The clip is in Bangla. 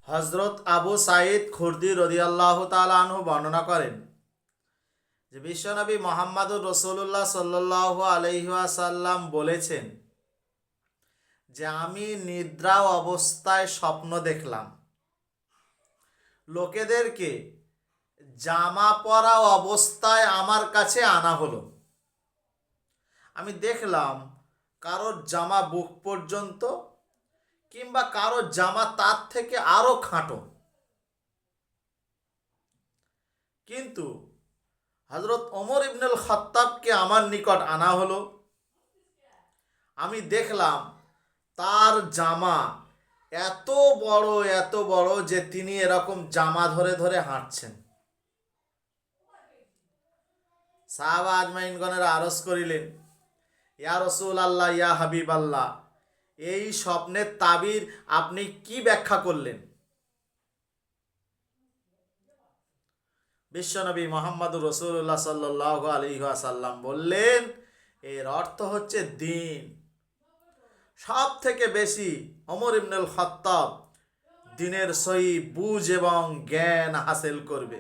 হজরত আবু সাঈদ খুরদি রাদিয়াল্লাহু তাআলা আনহু বর্ণনা করেন যে বিশ্বনবী মুহাম্মদুর রাসূলুল্লাহ সাল্লাল্লাহু আলাইহি ওয়াসাল্লাম বলেছেন যে আমি নিদ্রা অবস্থায় স্বপ্ন দেখলাম, লোকেদেরকে জামা পরা অবস্থায় আমার কাছে আনা হলো। আমি দেখলাম কারোর জামা বুক পর্যন্ত, কিংবা কারোর জামা তার থেকে আরো খাটো। কিন্তু হযরত ওমর ইবনুল খাত্তাবকে আমার নিকট আনা হলো। আমি দেখলাম তার জামা এত বড় যে তিনি এরকম জামা ধরে ধরে হাঁটছেন। সাহাবা আজমাইনগণের আরজ করিলেন, ইয়া রাসূলুল্লাহ, ইয়া হাবিবাল্লাহ, এই স্বপ্নের তাবির আপনি কি ব্যাখ্যা করলেন? বিশ্বনবী মুহাম্মদুর রাসূলুল্লাহ সাল্লাল্লাহু আলাইহি ওয়াসাল্লাম বললেন, এর অর্থ হচ্ছে দ্বীন। সব থেকে বেশি ওমর ইবনুল খাত্তাব দ্বীনের সহি বুঝ এবং জ্ঞান হাসিল করবে।